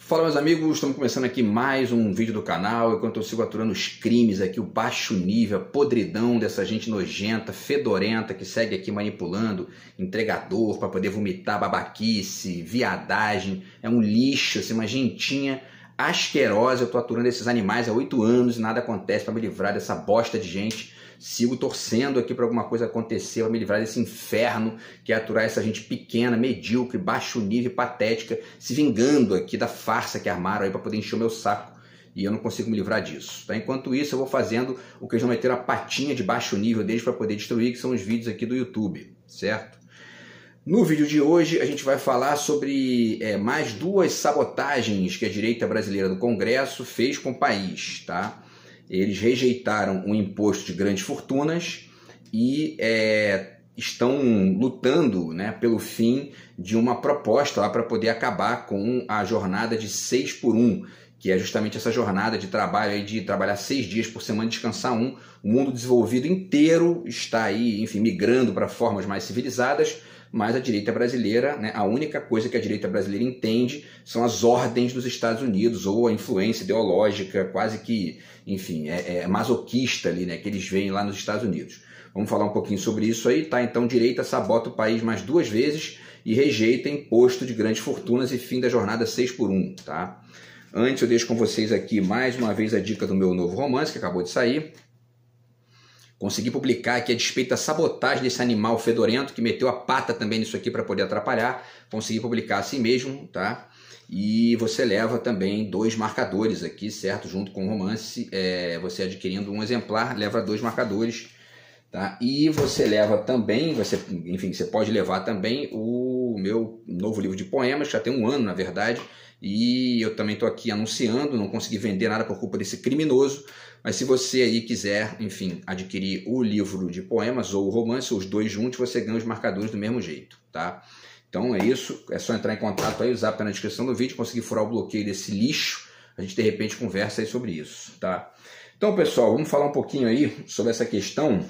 Fala, meus amigos, estamos começando aqui mais um vídeo do canal. Enquanto eu sigo aturando os crimes aqui, o baixo nível, a podridão dessa gente nojenta, fedorenta, que segue aqui manipulando entregador para poder vomitar babaquice, viadagem, é um lixo, assim, uma gentinha asquerosa. Eu tô aturando esses animais há 8 anos e nada acontece para me livrar dessa bosta de gente. Sigo torcendo aqui para alguma coisa acontecer, para me livrar desse inferno que é aturar essa gente pequena, medíocre, baixo nível, patética, se vingando aqui da farsa que armaram aí para poder encher o meu saco. E eu não consigo me livrar disso. Tá? Enquanto isso, eu vou fazendo o que eles vão meter a patinha de baixo nível deles para poder destruir, que são os vídeos aqui do YouTube, certo? No vídeo de hoje, a gente vai falar sobre mais 2 sabotagens que a direita brasileira do Congresso fez com o país, tá? Eles rejeitaram o imposto de grandes fortunas e estão lutando, né, pelo fim de uma proposta lá para poder acabar com a jornada de 6 por 1, que é justamente essa jornada de trabalho aí, de trabalhar 6 dias por semana e descansar 1. O mundo desenvolvido inteiro está aí, enfim, migrando para formas mais civilizadas, mas a direita brasileira, né, a única coisa que a direita brasileira entende são as ordens dos Estados Unidos, ou a influência ideológica quase que, enfim, masoquista ali, né, que eles veem lá nos Estados Unidos. Vamos falar um pouquinho sobre isso aí, tá? Então, direita sabota o país mais 2 vezes e rejeita imposto de grandes fortunas e fim da jornada 6 por 1, tá? Antes, eu deixo com vocês aqui mais uma vez a dica do meu novo romance, que acabou de sair. Consegui publicar aqui a despeito da sabotagem desse animal fedorento que meteu a pata também nisso aqui para poder atrapalhar. Consegui publicar assim mesmo, tá? E você leva também 2 marcadores aqui, certo? Junto com o romance, você adquirindo um exemplar, leva 2 marcadores, tá? E você leva também, enfim, você pode levar também o meu novo livro de poemas, já tem 1 ano, na verdade, e eu também estou aqui anunciando, não consegui vender nada por culpa desse criminoso, mas se você aí quiser, enfim, adquirir o livro de poemas ou o romance, os 2 juntos, você ganha os marcadores do mesmo jeito, tá? Então é isso, é só entrar em contato aí, o zap tá na descrição do vídeo, conseguir furar o bloqueio desse lixo, a gente de repente conversa aí sobre isso, tá? Então, pessoal, vamos falar um pouquinho aí sobre essa questão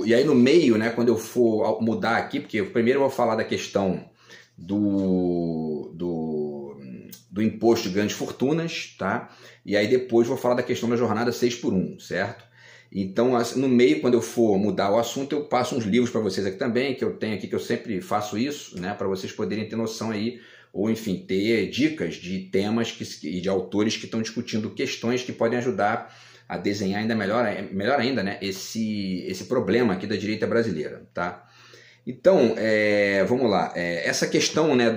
e aí no meio, né, quando eu for mudar aqui, porque primeiro eu vou falar da questão do imposto de grandes fortunas, tá? E aí depois vou falar da questão da jornada 6 por 1, certo? Então, no meio, quando eu for mudar o assunto, eu passo uns livros para vocês aqui também, que eu tenho aqui, que eu sempre faço isso, né? Para vocês poderem ter noção aí, ou enfim, ter dicas de temas e de autores que estão discutindo questões que podem ajudar a desenhar ainda melhor ainda, né? Esse problema aqui da direita brasileira, tá? Então, vamos lá, essa questão, né,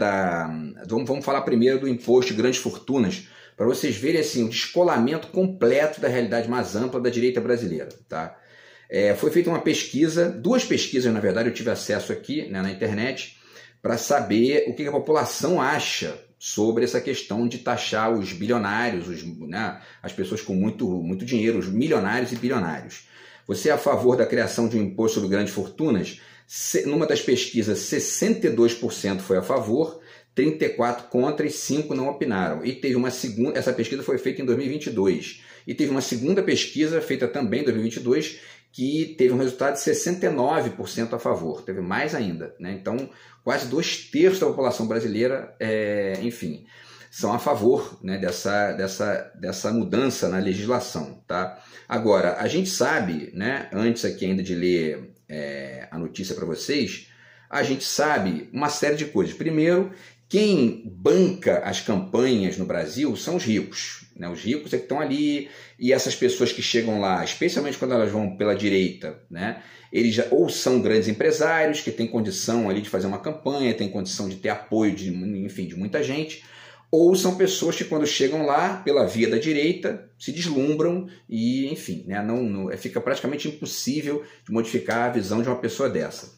vamos falar primeiro do imposto de grandes fortunas, para vocês verem assim, o descolamento completo da realidade mais ampla da direita brasileira, tá? Foi feita uma pesquisa, 2 pesquisas na verdade, eu tive acesso aqui, né, na internet, para saber o que a população acha sobre essa questão de taxar os bilionários, né, as pessoas com muito dinheiro, os milionários e bilionários. Você é a favor da criação de um imposto sobre grandes fortunas? Numa das pesquisas, 62% foi a favor, 34% contra e 5% não opinaram. E teve uma segunda, essa pesquisa foi feita em 2022. E teve uma segunda pesquisa feita também em 2022, que teve um resultado de 69% a favor. Teve mais ainda, né? Então, quase 2/3 da população brasileira, enfim, são a favor, né, dessa mudança na legislação, tá? Agora, a gente sabe, né, antes aqui ainda de ler a notícia para vocês, a gente sabe uma série de coisas. Primeiro, quem banca as campanhas no Brasil são os ricos, né? Os ricos é que estão ali, e essas pessoas que chegam lá, especialmente quando elas vão pela direita, né? Eles ou são grandes empresários que têm condição ali de fazer uma campanha, têm condição de ter apoio enfim, de muita gente, ou são pessoas que quando chegam lá, pela via da direita, se deslumbram e, enfim, né, fica praticamente impossível de modificar a visão de uma pessoa dessa.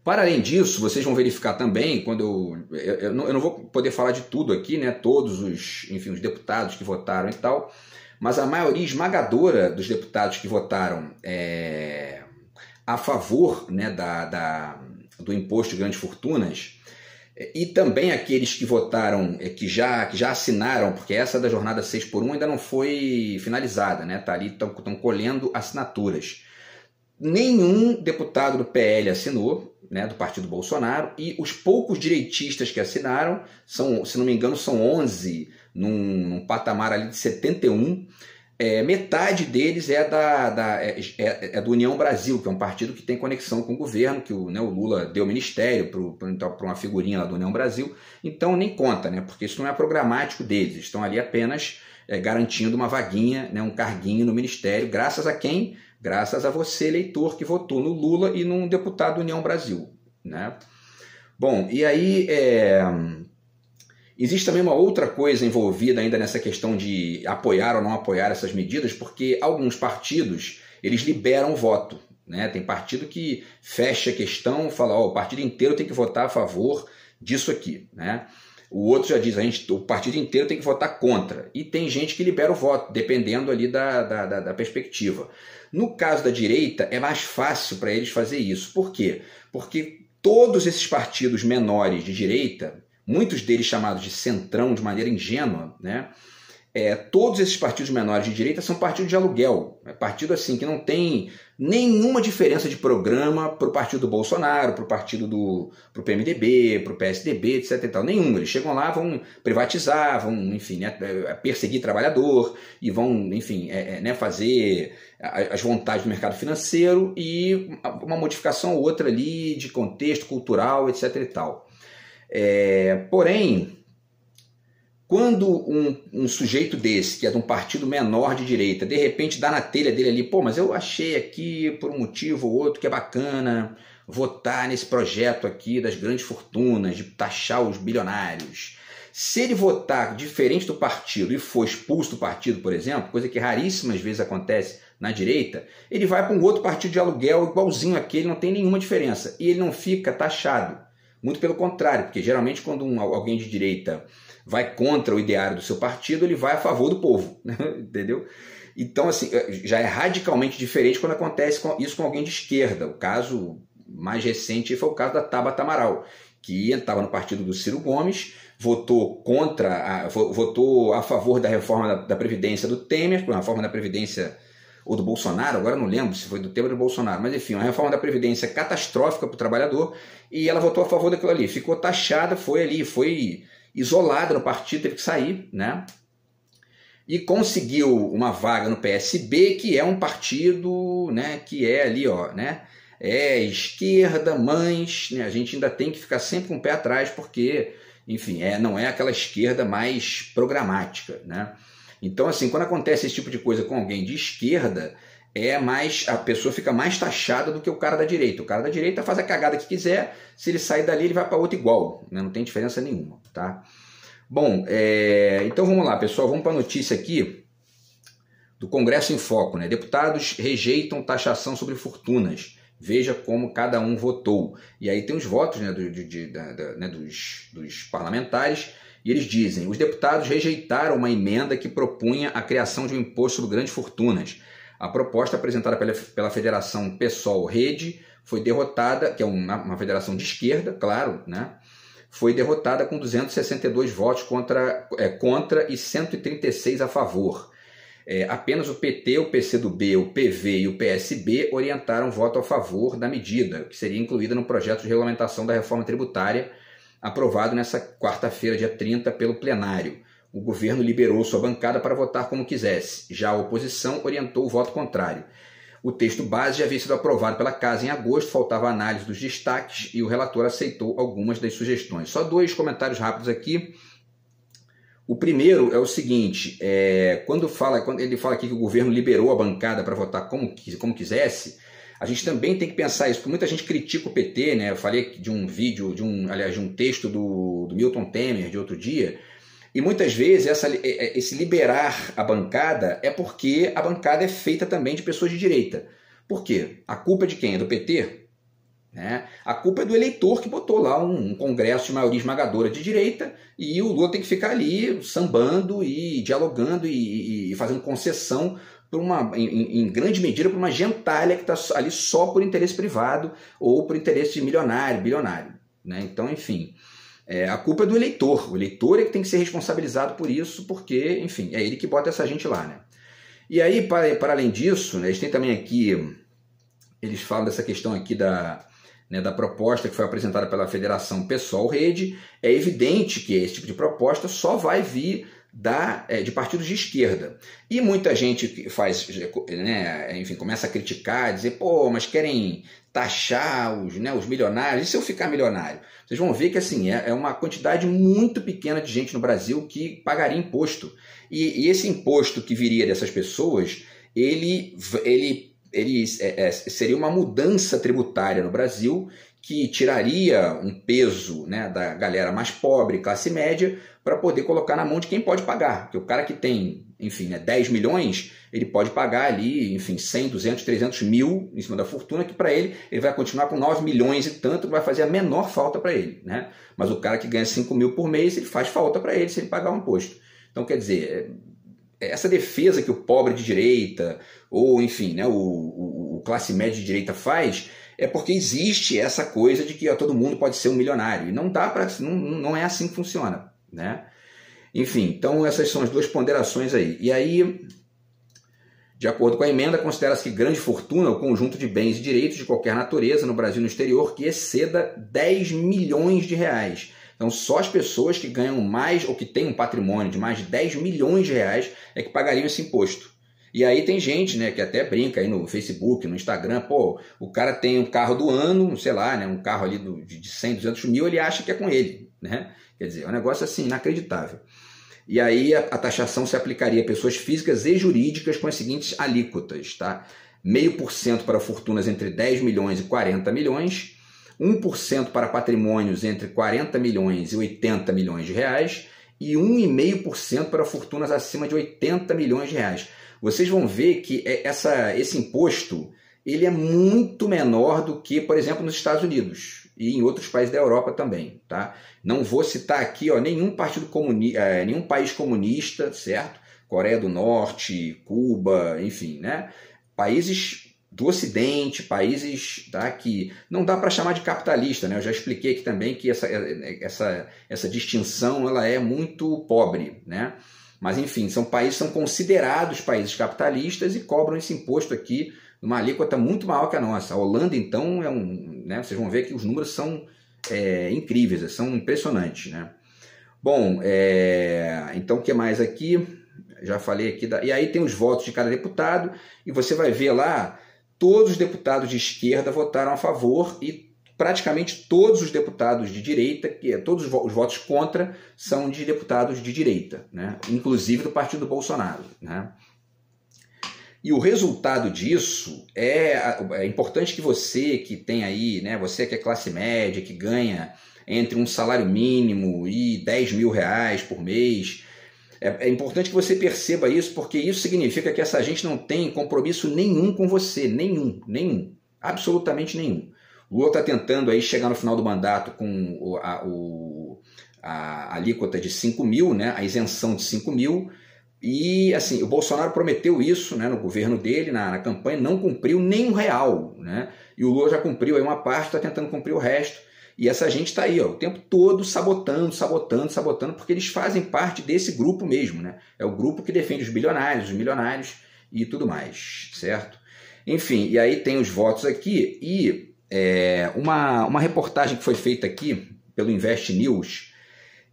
Para além disso, vocês vão verificar também, quando eu não vou poder falar de tudo aqui, né, todos os deputados que votaram e tal, mas a maioria esmagadora dos deputados que votaram a favor, né, do imposto de grandes fortunas, e também aqueles que votaram, que já assinaram, porque essa da jornada 6 por 1 ainda não foi finalizada, né? Tá ali, estão colhendo assinaturas. Nenhum deputado do PL assinou, né, do partido Bolsonaro, e os poucos direitistas que assinaram, se não me engano, são 11, num patamar ali de 71, metade deles é do União Brasil, que é um partido que tem conexão com o governo, que o Lula deu ministério para uma figurinha lá do União Brasil, então nem conta, né, porque isso não é programático deles, estão ali apenas garantindo uma vaguinha, né, um carguinho no ministério, graças a quem? Graças a você, eleitor, que votou no Lula e num deputado do União Brasil, né? Bom, e aí existe também uma outra coisa envolvida ainda nessa questão de apoiar ou não apoiar essas medidas, porque alguns partidos, eles liberam o voto, né? Tem partido que fecha a questão, fala, o partido inteiro tem que votar a favor disso aqui, né? O outro já diz, o partido inteiro tem que votar contra. E tem gente que libera o voto, dependendo ali da perspectiva. No caso da direita, é mais fácil para eles fazer isso. Por quê? Porque todos esses partidos menores de direita, muitos deles chamados de centrão de maneira ingênua, né? Todos esses partidos menores de direita são partidos de aluguel. É partido assim que não tem nenhuma diferença de programa para o partido do Bolsonaro, para o partido pro PMDB, para o PSDB, etc. E tal. Nenhum. Eles chegam lá, vão privatizar, vão, enfim, né, perseguir trabalhador e vão, enfim, né, fazer as vontades do mercado financeiro e uma modificação ou outra ali de contexto cultural, etc. E tal. Porém, quando um sujeito desse, que é de um partido menor de direita, de repente dá na telha dele ali, mas eu achei aqui, por um motivo ou outro, que é bacana votar nesse projeto aqui das grandes fortunas, de taxar os bilionários. Se ele votar diferente do partido e for expulso do partido, por exemplo, coisa que raríssimas vezes acontece na direita, ele vai para um outro partido de aluguel igualzinho àquele, não tem nenhuma diferença. E ele não fica taxado. Muito pelo contrário, porque geralmente quando alguém de direita vai contra o ideário do seu partido, ele vai a favor do povo, entendeu? Então, assim, já é radicalmente diferente quando acontece isso com alguém de esquerda. O caso mais recente foi o caso da Tabata Amaral, que estava no partido do Ciro Gomes, votou a favor da reforma da Previdência do Temer, a reforma da Previdência ou do Bolsonaro, agora não lembro se foi do Temer ou do Bolsonaro, mas enfim, uma reforma da Previdência catastrófica para o trabalhador, e ela votou a favor daquilo ali, ficou taxada, foi isolada no partido, teve que sair, né? E conseguiu uma vaga no PSB, que é um partido, né, que é ali, né, esquerda, mas, né, a gente ainda tem que ficar sempre com o pé atrás, porque, enfim, não é aquela esquerda mais programática, né? Então, assim, quando acontece esse tipo de coisa com alguém de esquerda, a pessoa fica mais taxada do que o cara da direita. O cara da direita faz a cagada que quiser, se ele sair dali, ele vai para outro igual, né? Não tem diferença nenhuma, tá? Bom, então vamos lá, pessoal, vamos para a notícia aqui do Congresso em Foco, né? Deputados rejeitam taxação sobre fortunas. Veja como cada um votou. E aí tem os votos, né, dos parlamentares, e eles dizem: os deputados rejeitaram uma emenda que propunha a criação de um imposto sobre grandes fortunas. A proposta apresentada pela Federação PSOL Rede foi derrotada, que é uma federação de esquerda, claro, né? Foi derrotada com 262 votos contra e 136 a favor. Apenas o PT, o PCdoB, o PV e o PSB orientaram voto a favor da medida, que seria incluída no projeto de regulamentação da reforma tributária, aprovado nessa quarta-feira, dia 30, pelo plenário. O governo liberou sua bancada para votar como quisesse. Já a oposição orientou o voto contrário. O texto base já havia sido aprovado pela Casa em agosto, faltava análise dos destaques e o relator aceitou algumas das sugestões. Só dois comentários rápidos aqui. O primeiro é o seguinte, quando ele fala aqui que o governo liberou a bancada para votar como quisesse, a gente também tem que pensar isso, porque muita gente critica o PT, né? Eu falei de um vídeo, de um texto do Milton Temer de outro dia, e muitas vezes esse liberar a bancada é porque a bancada é feita também de pessoas de direita. Por quê? A culpa é de quem? É do PT? Né? A culpa é do eleitor que botou lá um congresso de maioria esmagadora de direita e o Lula tem que ficar ali sambando e dialogando e fazendo concessão em grande medida para uma gentalha que está ali só por interesse privado ou por interesse de milionário, bilionário. Né? Então, enfim, a culpa é do eleitor. O eleitor é que tem que ser responsabilizado por isso, porque, enfim, é ele que bota essa gente lá. Né? E aí, para além disso, né, eles têm também aqui, eles falam dessa questão aqui né, da proposta que foi apresentada pela Federação PSOL Rede, é evidente que esse tipo de proposta só vai vir de partidos de esquerda. E muita gente faz, né, enfim, começa a criticar, dizer, pô, mas querem taxar os milionários, e se eu ficar milionário? Vocês vão ver que assim, é uma quantidade muito pequena de gente no Brasil que pagaria imposto. E esse imposto que viria dessas pessoas, ele seria uma mudança tributária no Brasil que tiraria um peso, né, da galera mais pobre, classe média, para poder colocar na mão de quem pode pagar. Porque o cara que tem, enfim, 10 milhões, ele pode pagar ali, enfim, 100, 200, 300 mil em cima da fortuna, que para ele vai continuar com 9 milhões e tanto, não vai fazer a menor falta para ele, né? Mas o cara que ganha 5 mil por mês, ele faz falta para ele se ele pagar um imposto. Então, quer dizer, essa defesa que o pobre de direita, ou enfim, né, o classe média de direita faz, é porque existe essa coisa de que todo mundo pode ser um milionário. E não dá para, não é assim que funciona, né? Enfim, então essas são as duas ponderações aí. E aí, de acordo com a emenda, considera-se que grande fortuna é o conjunto de bens e direitos de qualquer natureza no Brasil e no exterior que exceda 10 milhões de reais. Então, só as pessoas que ganham mais ou que têm um patrimônio de mais de 10 milhões de reais é que pagariam esse imposto. E aí tem gente, né, que até brinca aí no Facebook, no Instagram, pô, o cara tem um carro do ano, sei lá, né, um carro ali de 100, 200 mil, ele acha que é com ele, né? Quer dizer, é um negócio assim, inacreditável. E aí a taxação se aplicaria a pessoas físicas e jurídicas com as seguintes alíquotas, tá? 0,5% para fortunas entre 10 milhões e 40 milhões, 1% para patrimônios entre 40 milhões e 80 milhões de reais e 1,5% para fortunas acima de 80 milhões de reais. Vocês vão ver que esse imposto ele é muito menor do que, por exemplo, nos Estados Unidos e em outros países da Europa também, tá? Não vou citar aqui nenhum nenhum país comunista, certo? Coreia do Norte, Cuba, enfim, né? Países do Ocidente, países, tá, que não dá para chamar de capitalista, né? Eu já expliquei aqui também que essa distinção ela é muito pobre, né? Mas, enfim, são considerados países capitalistas e cobram esse imposto aqui numa alíquota muito maior que a nossa. A Holanda, então, né, vocês vão ver que os números são incríveis, são impressionantes, né? Bom, então o que mais aqui? Já falei aqui. E aí tem os votos de cada deputado e você vai ver lá, todos os deputados de esquerda votaram a favor e praticamente todos os deputados de direita, todos os votos contra, são de deputados de direita, né? Inclusive do partido Bolsonaro, né? E o resultado disso é importante que você que tem aí, né, você que é classe média, que ganha entre um salário mínimo e 10 mil reais por mês, é importante que você perceba isso, porque isso significa que essa gente não tem compromisso nenhum com você, nenhum, absolutamente nenhum. O Lula está tentando aí chegar no final do mandato com a alíquota de 5 mil, né, a isenção de 5 mil, e assim, o Bolsonaro prometeu isso, né, no governo dele, na campanha, não cumpriu nem R$1, né, e o Lula já cumpriu aí uma parte, está tentando cumprir o resto, e essa gente está aí o tempo todo sabotando, porque eles fazem parte desse grupo mesmo, né, é o grupo que defende os bilionários, os milionários e tudo mais, certo? Enfim, e aí tem os votos aqui, e uma reportagem que foi feita aqui pelo Invest News,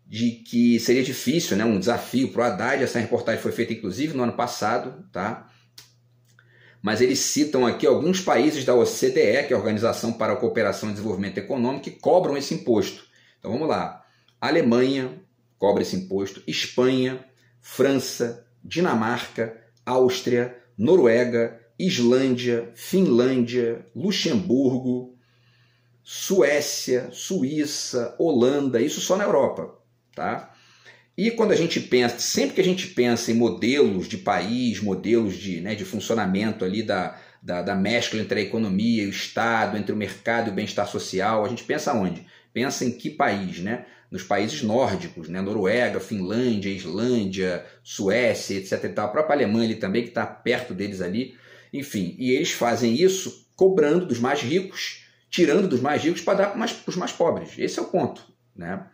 de que seria difícil, né, um desafio para o Haddad. Essa reportagem foi feita inclusive no ano passado, tá? Mas eles citam aqui alguns países da OCDE, que é a Organização para a Cooperação e Desenvolvimento Econômico, que cobram esse imposto. Então vamos lá. Alemanha cobra esse imposto, Espanha, França, Dinamarca, Áustria, Noruega, Islândia, Finlândia, Luxemburgo, Suécia, Suíça, Holanda, isso só na Europa, tá? E quando a gente pensa, sempre que a gente pensa em modelos de país, modelos de funcionamento ali da mescla entre a economia e o Estado, entre o mercado e o bem-estar social, a gente pensa onde? Pensa em que país, né? Nos países nórdicos, né? Noruega, Finlândia, Islândia, Suécia, etc. E tal. A própria Alemanha ali também, que está perto deles ali. Enfim, e eles fazem isso cobrando dos mais ricos, tirando dos mais ricos para dar para os mais pobres. Esse é o ponto, né?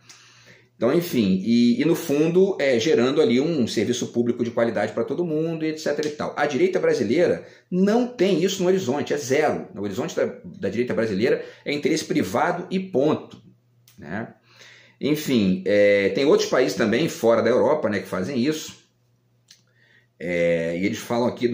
Então, enfim, e no fundo gerando ali um serviço público de qualidade para todo mundo, e etc. e tal. A direita brasileira não tem isso no horizonte, é zero. No horizonte da direita brasileira é interesse privado e ponto, né? Enfim, tem outros países também fora da Europa, né, que fazem isso. E eles falam aqui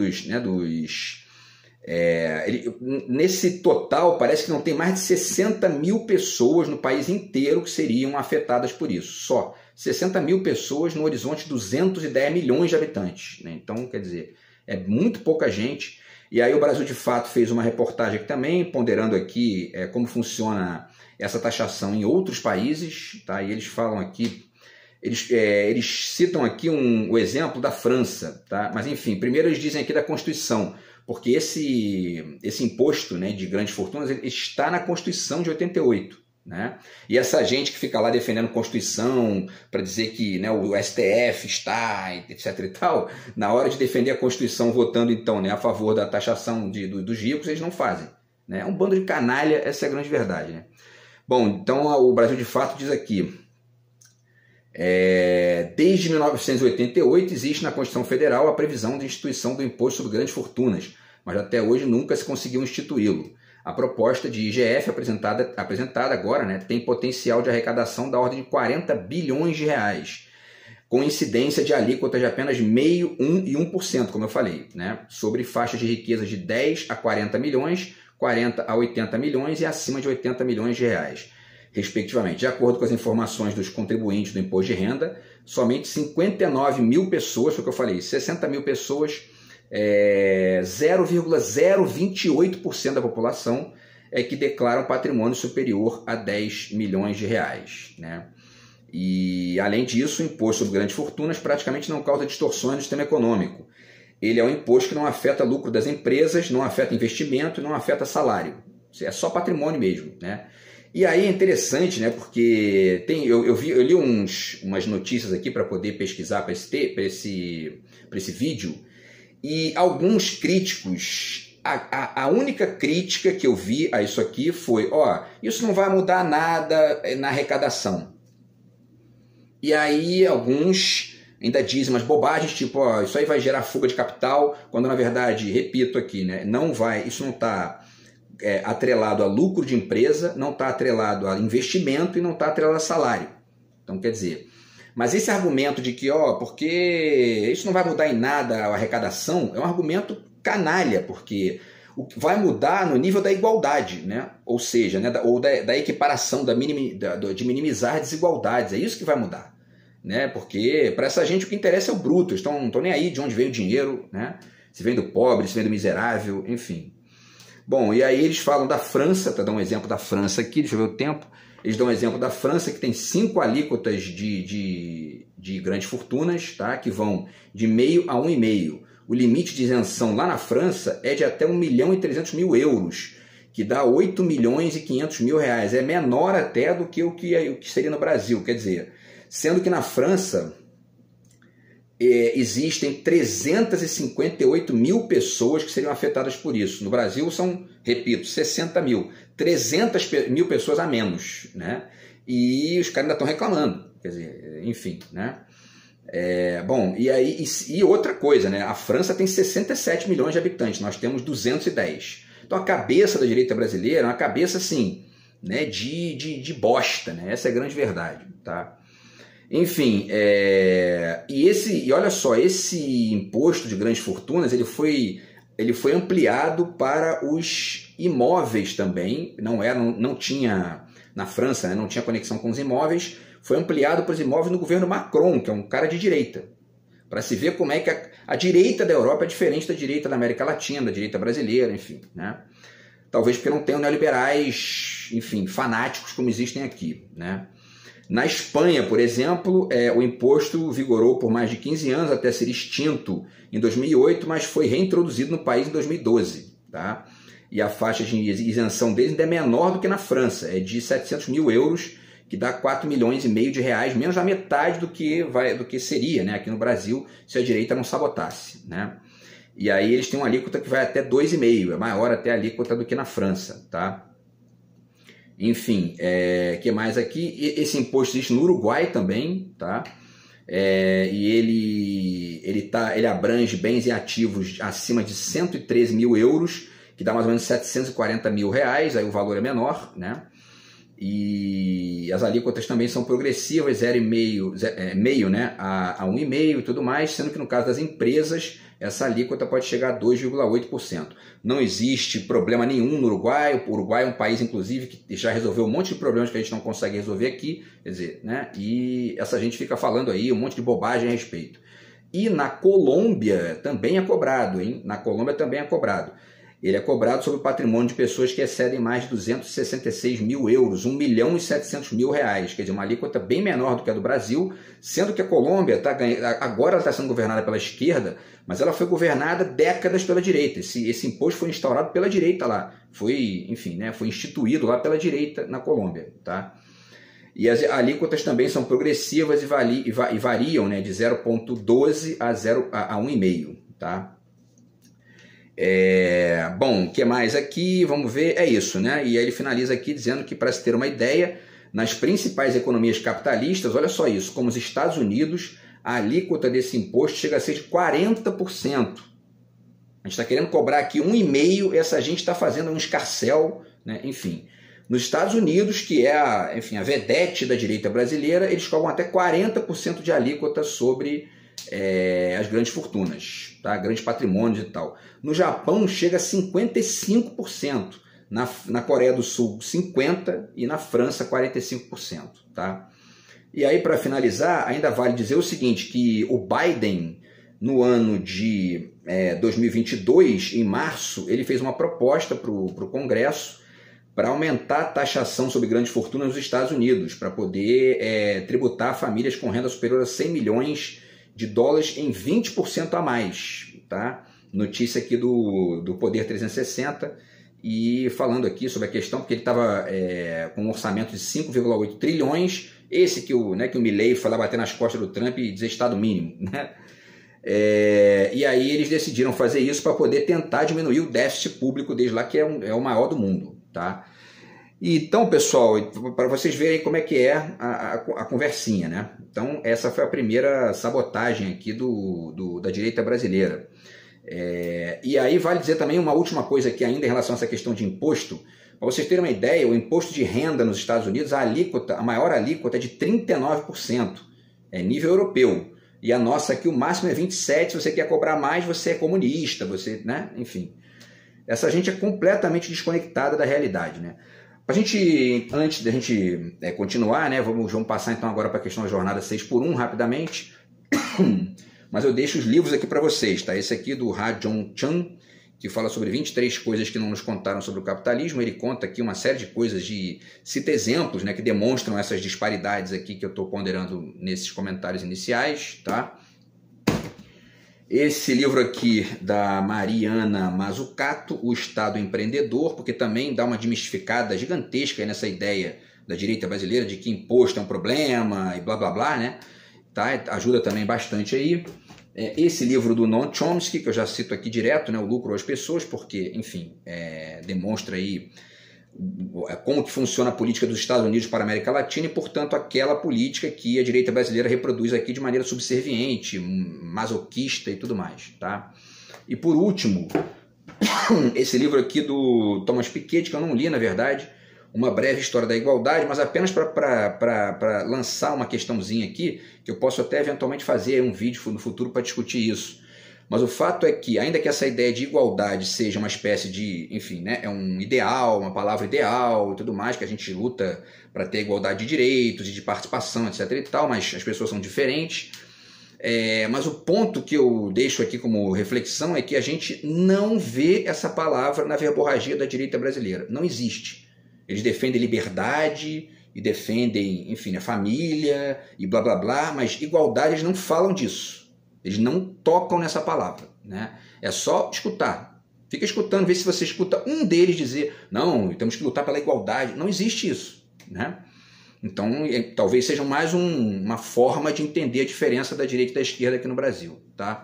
nesse total, parece que não tem mais de 60 mil pessoas no país inteiro que seriam afetadas por isso. Só 60 mil pessoas no horizonte de 210 milhões de habitantes, né? Então, quer dizer, é muito pouca gente. E aí o Brasil, de fato, fez uma reportagem aqui também, ponderando aqui como funciona essa taxação em outros países, tá? E eles falam aqui, eles citam aqui o exemplo da França, tá? Mas enfim, primeiro eles dizem aqui da Constituição, porque esse imposto, né, de grandes fortunas ele está na Constituição de 88, né? E essa gente que fica lá defendendo Constituição para dizer que, né, o STF está, etc e tal, na hora de defender a Constituição votando então, né, a favor da taxação dos ricos, eles não fazem, né? É um bando de canalha, essa é a grande verdade, né? Bom, então o Brasil de fato diz aqui: desde 1988 existe na Constituição Federal a previsão de instituição do Imposto sobre Grandes Fortunas, mas até hoje nunca se conseguiu instituí-lo. A proposta de IGF apresentada agora, né, tem potencial de arrecadação da ordem de 40 bilhões de reais, com incidência de alíquota de apenas 0,5%, 1% e 1%, como eu falei, né, sobre faixas de riqueza de 10 a 40 milhões, 40 a 80 milhões e acima de 80 milhões de reais, respectivamente. De acordo com as informações dos contribuintes do imposto de renda, somente 59 mil pessoas, foi o que eu falei, 60 mil pessoas, 0,028% da população que declaram patrimônio superior a 10 milhões de reais, né? E, além disso, o imposto sobre grandes fortunas praticamente não causa distorções no sistema econômico. Ele é um imposto que não afeta lucro das empresas, não afeta investimento e não afeta salário. É só patrimônio mesmo, né? E aí é interessante, né? Porque eu li umas notícias aqui para poder pesquisar para esse vídeo, e alguns críticos, a única crítica que eu vi a isso aqui foi: isso não vai mudar nada na arrecadação. E aí alguns ainda dizem umas bobagens, tipo, isso aí vai gerar fuga de capital, quando na verdade, repito aqui, né, isso não está atrelado a lucro de empresa, não está atrelado a investimento e não está atrelado a salário. Então, quer dizer, mas esse argumento de que, porque isso não vai mudar em nada a arrecadação, é um argumento canalha, porque vai mudar no nível da igualdade, né? Ou seja, né, ou da equiparação, de minimizar desigualdades, é isso que vai mudar, né? Porque para essa gente o que interessa é o bruto, eles não estão nem aí de onde veio o dinheiro, né? Se vem do pobre, se vem do miserável, enfim. Bom, e aí eles falam da França, tá dando um exemplo da França aqui, deixa eu ver o tempo. Eles dão um exemplo da França, que tem 5 alíquotas de grandes fortunas, tá? Que vão de 0,5 a 1,5. O limite de isenção lá na França é de até 1.300.000 euros, que dá 8 milhões e 500 mil reais. É menor até do que o que seria no Brasil. Quer dizer, sendo que na França existem 358 mil pessoas que seriam afetadas por isso. No Brasil são, repito, 60 mil. 300 mil pessoas a menos, né? E os caras ainda estão reclamando. Quer dizer, enfim, né? Bom, e outra coisa, né? A França tem 67 milhões de habitantes, nós temos 210. Então a cabeça da direita brasileira é uma cabeça assim, né, de bosta, né? Essa é a grande verdade, tá? Enfim, e olha só, esse imposto de grandes fortunas ele foi ampliado para os imóveis também, não tinha na França, né, não tinha conexão com os imóveis, foi ampliado para os imóveis no governo Macron, que é um cara de direita, para se ver como é que a direita da Europa é diferente da direita da América Latina, da direita brasileira, enfim, né? Talvez porque não tenham neoliberais, enfim, fanáticos como existem aqui, né? Na Espanha, por exemplo, o imposto vigorou por mais de 15 anos até ser extinto em 2008, mas foi reintroduzido no país em 2012, tá? E a faixa de isenção deles ainda é menor do que na França, é de 700 mil euros, que dá 4 milhões e meio de reais, menos a metade do que seria, né, aqui no Brasil, se a direita não sabotasse, né? E aí eles têm uma alíquota que vai até 2,5, é maior até a alíquota do que na França, tá? Enfim, que mais aqui? Esse imposto existe no Uruguai também, tá? E ele abrange bens e ativos acima de 113 mil euros, que dá mais ou menos 740 mil reais, aí o valor é menor, né? E as alíquotas também são progressivas, 0,5, né, a 1,5 e tudo mais, sendo que no caso das empresas, essa alíquota pode chegar a 2,8%. Não existe problema nenhum no Uruguai. O Uruguai é um país, inclusive, que já resolveu um monte de problemas que a gente não consegue resolver aqui, quer dizer, né? E essa gente fica falando aí um monte de bobagem a respeito. E na Colômbia também é cobrado, hein? Na Colômbia também é cobrado. Ele é cobrado sobre o patrimônio de pessoas que excedem mais de 266 mil euros, 1.700.000 reais, quer dizer, uma alíquota bem menor do que a do Brasil, sendo que a Colômbia agora está sendo governada pela esquerda, mas ela foi governada décadas pela direita. Esse imposto foi instaurado pela direita lá, foi instituído lá pela direita na Colômbia, tá? E as alíquotas também são progressivas e variam, né, de 0,12 a 1,5, tá? Bom, o que mais aqui? Vamos ver, é isso, né? E aí ele finaliza aqui dizendo que, para se ter uma ideia, nas principais economias capitalistas, olha só isso, como os Estados Unidos, a alíquota desse imposto chega a ser de 40%. A gente está querendo cobrar aqui 1,5%, essa gente está fazendo um escarcéu, né? Enfim. Nos Estados Unidos, que é a vedete da direita brasileira, eles cobram até 40% de alíquota sobre as grandes fortunas, tá? Grandes patrimônios e tal. No Japão chega a 55%, na Coreia do Sul 50% e na França 45%, tá? E aí, para finalizar, ainda vale dizer o seguinte, que o Biden, no ano de 2022, em março, ele fez uma proposta para o Congresso para aumentar a taxação sobre grandes fortunas nos Estados Unidos, para poder tributar famílias com renda superior a 100 milhões de dólares em 20% a mais, tá? Notícia aqui do Poder 360, e falando aqui sobre a questão, porque ele estava com um orçamento de 5,8 trilhões, esse que o Milei foi lá bater nas costas do Trump e dizer estado mínimo, né? E aí eles decidiram fazer isso para poder tentar diminuir o déficit público desde lá, que é o maior do mundo, tá? Então, pessoal, para vocês verem como é que é a conversinha, né? Então, essa foi a primeira sabotagem aqui da direita brasileira. E aí vale dizer também uma última coisa aqui ainda em relação a essa questão de imposto. Para vocês terem uma ideia, o imposto de renda nos Estados Unidos, a maior alíquota é de 39%, é nível europeu. E a nossa aqui, o máximo é 27%, se você quer cobrar mais, você é comunista, né? Enfim, essa gente é completamente desconectada da realidade, né? Antes da gente continuar, né, vamos passar então agora para a questão da jornada 6x1 rapidamente, mas eu deixo os livros aqui para vocês, tá? Esse aqui do Ha Jong-chan, que fala sobre 23 coisas que não nos contaram sobre o capitalismo. Ele conta aqui uma série de coisas, cita exemplos, né, que demonstram essas disparidades aqui que eu estou ponderando nesses comentários iniciais, tá? Esse livro aqui da Mariana Mazzucato, O Estado Empreendedor, porque também dá uma desmistificada gigantesca nessa ideia da direita brasileira de que imposto é um problema e blá blá blá, né? Tá? Ajuda também bastante aí. Esse livro do Noam Chomsky, que eu já cito aqui direto, né? O Lucro às Pessoas, porque, enfim, demonstra aí como que funciona a política dos Estados Unidos para a América Latina e, portanto, aquela política que a direita brasileira reproduz aqui de maneira subserviente, masoquista e tudo mais, tá? E por último, esse livro aqui do Thomas Piketty, que eu não li, na verdade, Uma Breve História da Igualdade, mas apenas para lançar uma questãozinha aqui, que eu posso até eventualmente fazer um vídeo no futuro para discutir isso. Mas o fato é que, ainda que essa ideia de igualdade seja uma espécie de, enfim, né, é um ideal, uma palavra ideal e tudo mais, que a gente luta para ter igualdade de direitos e de participação, etc. e tal, mas as pessoas são diferentes. Mas o ponto que eu deixo aqui como reflexão é que a gente não vê essa palavra na verborragia da direita brasileira. Não existe. Eles defendem liberdade e defendem, enfim, a família e blá blá blá, mas igualdade eles não falam disso. Eles não tocam nessa palavra, né? É só escutar. Fica escutando, vê se você escuta um deles dizer não, temos que lutar pela igualdade. Não existe isso, né? Então, talvez seja mais uma forma de entender a diferença da direita e da esquerda aqui no Brasil, tá?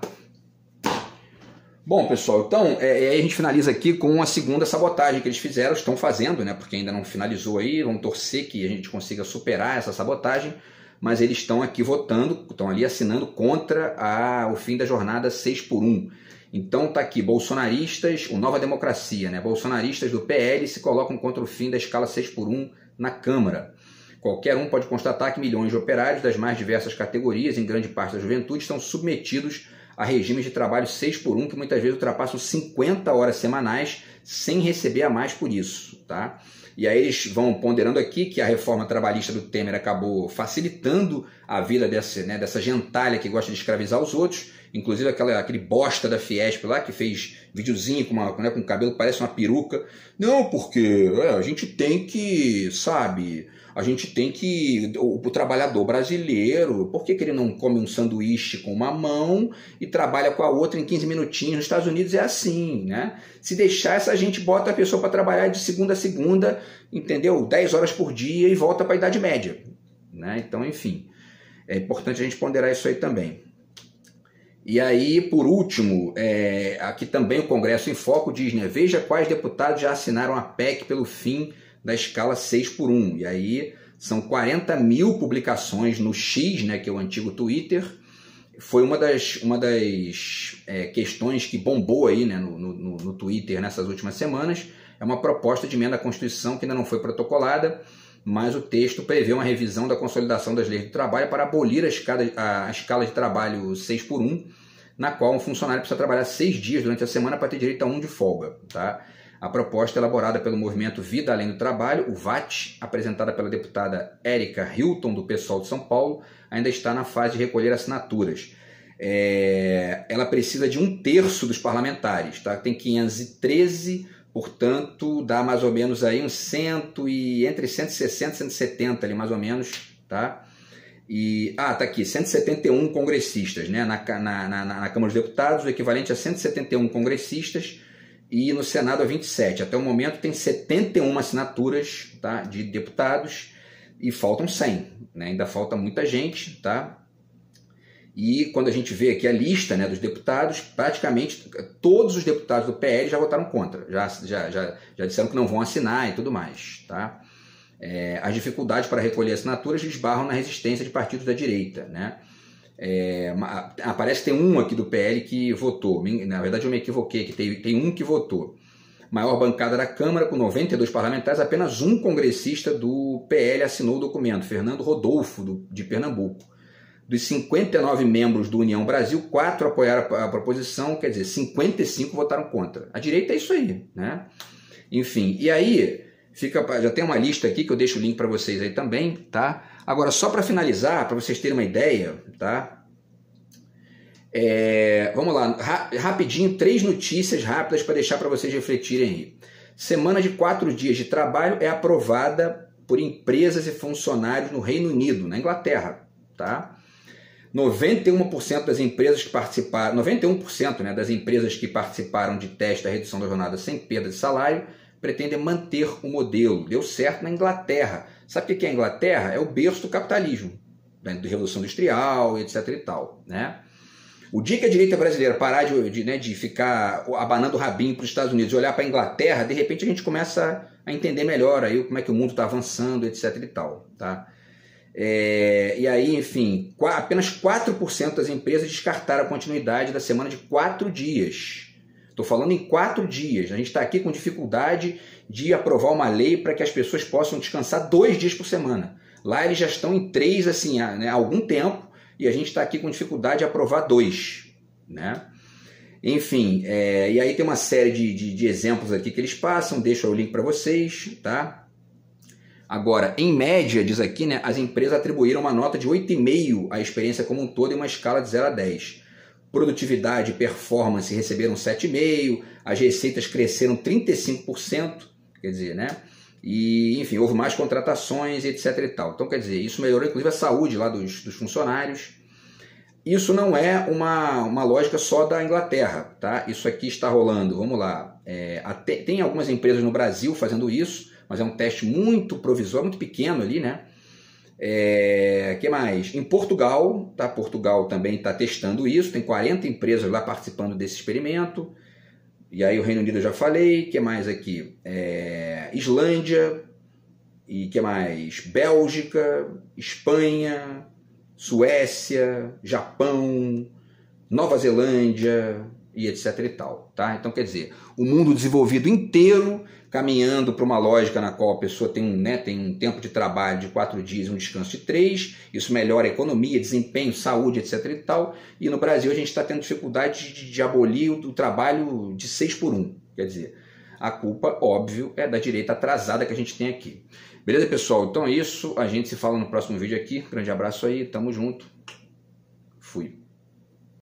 Bom, pessoal, então, aí a gente finaliza aqui com a segunda sabotagem que eles fizeram, estão fazendo, né? Porque ainda não finalizou aí, vamos torcer que a gente consiga superar essa sabotagem, mas eles estão aqui votando, estão ali assinando contra o fim da jornada 6x1. Então tá aqui, bolsonaristas, o Nova Democracia, né? Bolsonaristas do PL se colocam contra o fim da escala 6x1 na Câmara. Qualquer um pode constatar que milhões de operários das mais diversas categorias, em grande parte da juventude, estão submetidos a regimes de trabalho 6x1 que muitas vezes ultrapassam 50 horas semanais sem receber a mais por isso, tá? E aí eles vão ponderando aqui que a reforma trabalhista do Temer acabou facilitando a vida dessa gentalha que gosta de escravizar os outros, inclusive aquele bosta da Fiesp lá que fez videozinho com um cabelo que parece uma peruca. Não, porque a gente tem que, sabe... A gente tem que... O trabalhador brasileiro, por que ele não come um sanduíche com uma mão e trabalha com a outra em 15 minutinhos? Nos Estados Unidos é assim, né? Se deixar, essa gente bota a pessoa para trabalhar de segunda a segunda, entendeu? 10 horas por dia e volta para a Idade Média, né? Então, enfim, é importante a gente ponderar isso aí também. E aí, por último, aqui também o Congresso em Foco diz, né? Veja quais deputados já assinaram a PEC pelo fim da escala 6x1. E aí são 40 mil publicações no X, né, que é o antigo Twitter. Foi uma das questões que bombou aí, né, no Twitter nessas últimas semanas. É uma proposta de emenda à Constituição que ainda não foi protocolada, mas o texto prevê uma revisão da consolidação das leis do trabalho para abolir a escala de trabalho 6x1, na qual um funcionário precisa trabalhar 6 dias durante a semana para ter direito a 1 de folga, tá? A proposta elaborada pelo movimento Vida Além do Trabalho, o VAT, apresentada pela deputada Érica Hilton, do PSOL de São Paulo, ainda está na fase de recolher assinaturas. Ela precisa de 1/3 dos parlamentares, tá? Tem 513, portanto, dá mais ou menos aí entre 160 e 170 ali, mais ou menos, tá? E, tá aqui, 171 congressistas, né? Na Câmara dos Deputados, o equivalente a 171 congressistas, e no Senado a 27. Até o momento tem 71 assinaturas, tá, de deputados e faltam 100, né? Ainda falta muita gente, tá? E quando a gente vê aqui a lista, né, dos deputados, praticamente todos os deputados do PL já votaram contra, já disseram que não vão assinar e tudo mais, tá? As dificuldades para recolher assinaturas esbarram na resistência de partidos da direita, né? Parece que tem um aqui do PL que votou. Na verdade eu me equivoquei, que tem um que votou. Maior bancada da Câmara, com 92 parlamentares, apenas um congressista do PL assinou o documento, Fernando Rodolfo, de Pernambuco. Dos 59 membros do União Brasil, 4 apoiaram a proposição, quer dizer, 55 votaram contra. A direita é isso aí, né? Enfim, e aí já tem uma lista aqui que eu deixo o link para vocês aí também, tá? Agora, só para finalizar, para vocês terem uma ideia, tá? Vamos lá, rapidinho, 3 notícias rápidas para deixar para vocês refletirem aí. Semana de 4 dias de trabalho é aprovada por empresas e funcionários no Reino Unido, na Inglaterra, tá? 91% das empresas que participaram, 91%, né, das empresas que participaram de teste da redução da jornada sem perda de salário pretendem manter o modelo. Deu certo na Inglaterra. Sabe o que é a Inglaterra? É o berço do capitalismo, da Revolução Industrial, etc. e tal, né? O dia que a direita brasileira parar de ficar abanando o rabinho para os Estados Unidos e olhar para a Inglaterra, de repente a gente começa a entender melhor aí como é que o mundo está avançando, etc. e tal, tá? E aí, enfim, apenas 4% das empresas descartaram a continuidade da semana de 4 dias. Estou falando em 4 dias. A gente está aqui com dificuldade de aprovar uma lei para que as pessoas possam descansar 2 dias por semana. Lá eles já estão em 3 assim, há algum tempo, e a gente está aqui com dificuldade de aprovar 2. Né? Enfim, e aí tem uma série de exemplos aqui que eles passam, deixo o link para vocês, tá? Agora, em média, diz aqui, né, as empresas atribuíram uma nota de 8,5 à experiência como um todo em uma escala de 0 a 10. Produtividade e performance receberam 7,5, as receitas cresceram 35%, quer dizer, né? E, enfim, houve mais contratações, etc. e tal. Então, quer dizer, isso melhorou inclusive a saúde lá dos funcionários. Isso não é uma lógica só da Inglaterra, tá? Isso aqui está rolando, vamos lá. Tem algumas empresas no Brasil fazendo isso, mas é um teste muito provisório, muito pequeno ali, né? Que mais? Em Portugal, tá? Portugal também está testando isso, tem 40 empresas lá participando desse experimento. E aí o Reino Unido eu já falei. Que mais aqui? Islândia, e que mais? Bélgica, Espanha, Suécia, Japão, Nova Zelândia e etc e tal, tá? Então, quer dizer, o mundo desenvolvido inteiro caminhando para uma lógica na qual a pessoa tem um tempo de trabalho de 4 dias e um descanso de 3, isso melhora a economia, desempenho, saúde, etc e tal, e no Brasil a gente está tendo dificuldade de abolir o trabalho de 6 por 1, quer dizer, a culpa, óbvio, é da direita atrasada que a gente tem aqui. Beleza, pessoal? Então é isso, a gente se fala no próximo vídeo aqui, grande abraço aí, tamo junto, fui.